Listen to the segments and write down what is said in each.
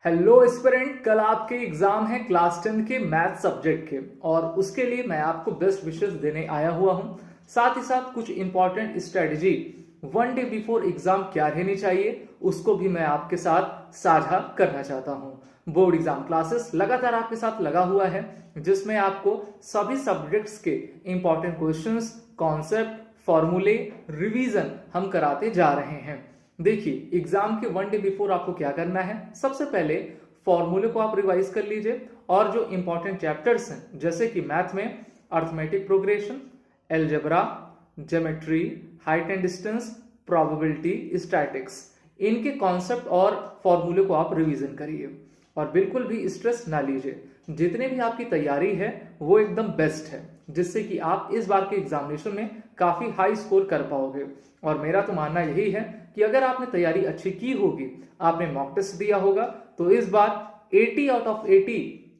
Hello aspirant, कल आपके exam है क्लास 10 के मैथ सब्जेक्ट के और उसके लिए मैं आपको बेस्ट विशेस देने आया हुआ हूं। साथ ही साथ कुछ important strategy 1 day before exam क्या रहनी चाहिए उसको भी मैं आपके साथ साझा करना चाहता हूं। बोर्ड एग्जाम क्लासेस लगातार आपके साथ लगा हुआ है जिसमें आपको सभी सब्जेक्ट्स के इंपॉर्टेंट क्वेश्चंस, कॉन्सेप्ट, फॉर्मूले, रिवीजन हम कराते जा रहे हैं। देखिए, एग्जाम के 1 डे बिफोर आपको क्या करना है। सबसे पहले फॉर्मूले को आप रिवाइज कर लीजिए और जो इंपॉर्टेंट चैप्टर्स हैं जैसे कि मैथ में arithmetic progression, algebra, geometry, height and distance, probability, statics, इनके कॉन्सेप्ट और फॉर्मूले को आप रिवीजन करिए और बिल्कुल भी स्ट्रेस ना लीजिए। जितने भी आपकी तैयारी है वो एकदम बेस्ट है जिससे कि आप इस बार के एग्जामिनेशन में काफी हाई स्कोर कर पाओगे। और मेरा तो मानना यही है कि अगर आपने तैयारी अच्छी की होगी, आपने मॉक टेस्ट दिया होगा, तो इस बार 80 आउट ऑफ 80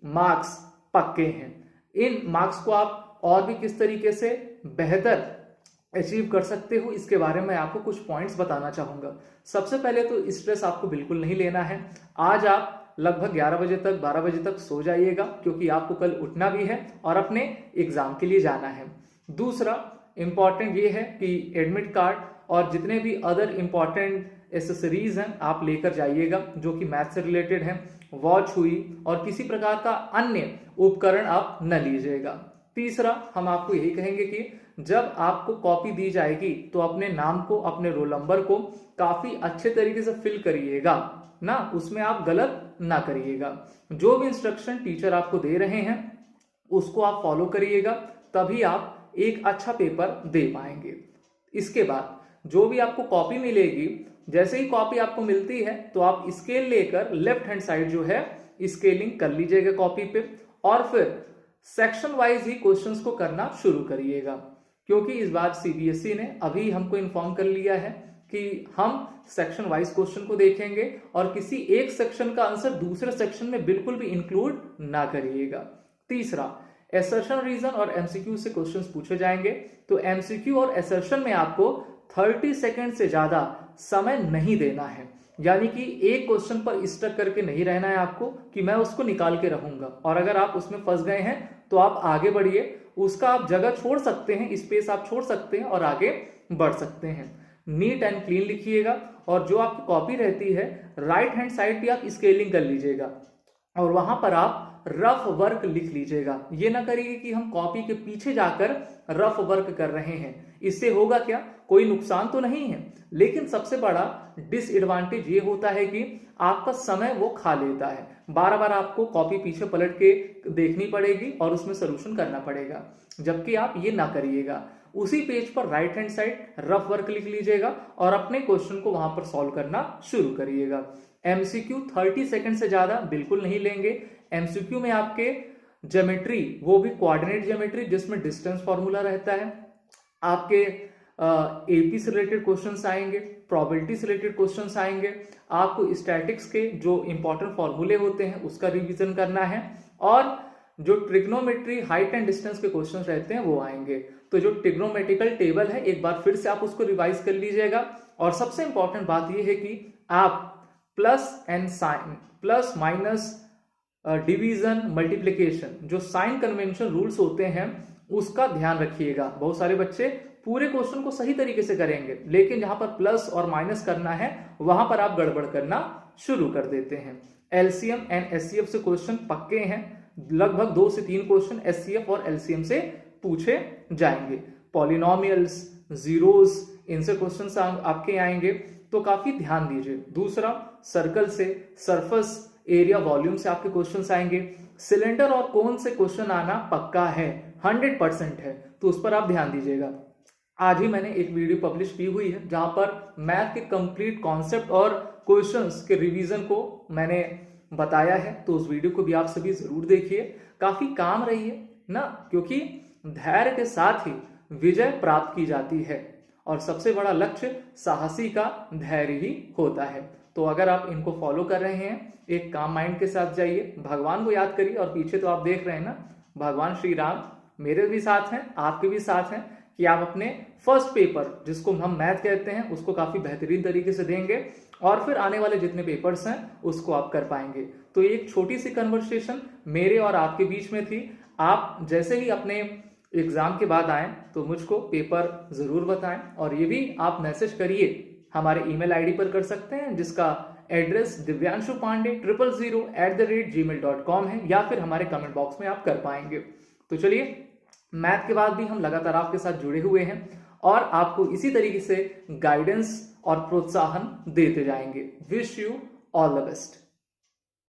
मार्क्स पक्के हैं। इन मार्क्स को आप और भी किस तरीके से बेहतर अचीव कर सकते हो इसके बारे में आपको कुछ पॉइंट्स बताना चाहूंगा। सबसे पहले तो स्ट्रेस आपको बिल्कुल नहीं लेना है। आज आप लगभग 11 बजे तक 12 बजे तक सो जाइएगा क्योंकि आपको कल उठना भी है और अपने एग्जाम के लिए जाना है। दूसरा इंपॉर्टेंट ये है कि एडमिट कार्ड और जितने भी अदर इंपॉर्टेंट एसेसरीज हैं आप लेकर जाइएगा जो कि मैथ से रिलेटेड है। वॉच हुई और किसी प्रकार का अन्य उपकरण आप न लीजिएगा। तीसरा, हम आपको यही कहेंगे कि जब आपको कॉपी दी जाएगी तो अपने नाम को, अपने रोल नंबर को काफी अच्छे तरीके से फिल करिएगा ना, उसमें आप गलत ना करिएगा। जो भी इंस्ट्रक्शन टीचर आपको दे रहे हैं उसको आप फॉलो करिएगा, तभी आप एक अच्छा पेपर दे पाएंगे। इसके बाद जो भी आपको कॉपी मिलेगी, जैसे ही कॉपी आपको मिलती है तो आप स्केल लेकर लेफ्ट हैंड साइड जो है स्केलिंग कर लीजिएगा कॉपी पे और फिर सेक्शन वाइज ही क्वेश्चंस को करना शुरू करिएगा। क्योंकि इस बार सीबीएसई ने अभी हमको इन्फॉर्म कर लिया है कि हम सेक्शन वाइज क्वेश्चन को देखेंगे और किसी एक सेक्शन का आंसर दूसरे सेक्शन में बिल्कुल भी इंक्लूड ना करिएगा। तीसरा, एसर्शन, रीजन और एमसीक्यू से क्वेश्चंस पूछे जाएंगे, तो एमसीक्यू और एसर्शन में आपको 30 सेकंड से ज्यादा समय नहीं देना है। यानी कि एक क्वेश्चन पर स्टक करके नहीं रहना है आपको कि मैं उसको निकाल के रहूंगा, और अगर आप उसमें फंस गए हैं तो आप आगे बढ़िए, उसका आप जगह छोड़ सकते हैं, स्पेस आप छोड़ सकते हैं और आगे बढ़ सकते हैं। नीट एंड क्लीन लिखिएगा और जो आपकी कॉपी रहती है राइट हैंड साइड भी आप स्केलिंग कर लीजिएगा और वहां पर आप रफ वर्क लिख लीजिएगा। ये ना करिए कि हम कॉपी के पीछे जाकर रफ वर्क कर रहे हैं। इससे होगा क्या, कोई नुकसान तो नहीं है, लेकिन सबसे बड़ा डिसएडवांटेज ये होता है कि आपका समय वो खा लेता है। बार बार आपको कॉपी पीछे पलट के देखनी पड़ेगी और उसमें सोल्यूशन करना पड़ेगा, जबकि आप ये ना करिएगा। उसी पेज पर right hand side rough work लिख लीजिएगा और अपने क्वेश्चन को वहां पर सॉल्व करना शुरू करिएगा। एमसीक्यू 30 सेकंड से ज्यादा बिल्कुल नहीं लेंगे। एमसीक्यू में आपके ज्योमेट्री, वो भी कोऑर्डिनेट ज्योमेट्री जिसमें डिस्टेंस फॉर्मूला रहता है, आपके एपी से रिलेटेड क्वेश्चंस आएंगे, प्रोबेबिलिटी से रिलेटेड क्वेश्चंस आएंगे, आपको स्टैटिक्स के जो इंपॉर्टेंट फॉर्मूले होते हैं उसका रिवीजन करना है और जो ट्रिग्नोमेट्री, हाइट एंड डिस्टेंस के क्वेश्चंस रहते हैं वो आएंगे। तो जो ट्रिग्नोमेट्रिकल टेबल है एक बार फिर से आप उसको रिवाइज कर लीजिएगा। और सबसे इंपॉर्टेंट बात यह है कि आप plus and sign, plus minus, division, multiplication, जो साइन कन्वेंशन रूल्स होते हैं उसका ध्यान रखिएगा। बहुत सारे बच्चे पूरे क्वेश्चन को सही तरीके से करेंगे लेकिन जहां पर प्लस और माइनस करना है वहां पर आप गड़बड़ करना शुरू कर देते हैं। एलसीएम एंड एचसीएफ से क्वेश्चन पक्के हैं, लगभग 2 से 3 क्वेश्चन एचसीएफ और एलसीएम से पूछे जाएंगे। पॉलिनोमियल्स, जीरोस, इनसे क्वेश्चन आपके आएंगे, तो काफी ध्यान दीजिए। दूसरा, सर्कल से, सरफेस एरिया, वॉल्यूम से आपके क्वेश्चंस आएंगे। सिलेंडर और कोन से क्वेश्चन आना पक्का है, 100% है, तो उस पर आप ध्यान दीजिएगा। आज ही मैंने एक वीडियो पब्लिश की हुई है जहां पर मैथ के कंप्लीट कॉन्सेप्ट और क्वेश्चंस के रिवीजन को मैंने बताया है, तो उस वीडियो को भी आप सभी जरूर देखिए। काफी काम रही है ना, क्योंकि धैर्य के साथ ही विजय प्राप्त की जाती है और सबसे बड़ा लक्ष्य साहसी का धैर्य ही होता है। तो अगर आप इनको फॉलो कर रहे हैं, एक काम माइंड के साथ जाइए, भगवान को याद करिए और पीछे तो आप देख रहे हैं ना, भगवान श्री राम मेरे भी साथ हैं, आपके भी साथ हैं कि आप अपने फर्स्ट पेपर जिसको हम मैथ कहते हैं उसको काफी बेहतरीन तरीके से देंगे और फिर आने वाले जितने पेपर्स हैं उसको आप कर पाएंगे। तो ये एक छोटी सी कन्वर्सेशन मेरे और आपके बीच में थी। आप जैसे ही अपने एग्जाम के बाद आए तो मुझको पेपर जरूर बताएं, और ये भी आप मैसेज करिए, हमारे ईमेल आईडी पर कर सकते हैं जिसका एड्रेस divyanshu.pandey000@gmail.com है, या फिर हमारे कमेंट बॉक्स में आप कर पाएंगे। तो चलिए, मैथ के बाद भी हम लगातार आपके साथ जुड़े हुए हैं और आपको इसी तरीके से गाइडेंस और प्रोत्साहन देते जाएंगे। Wish you all the best.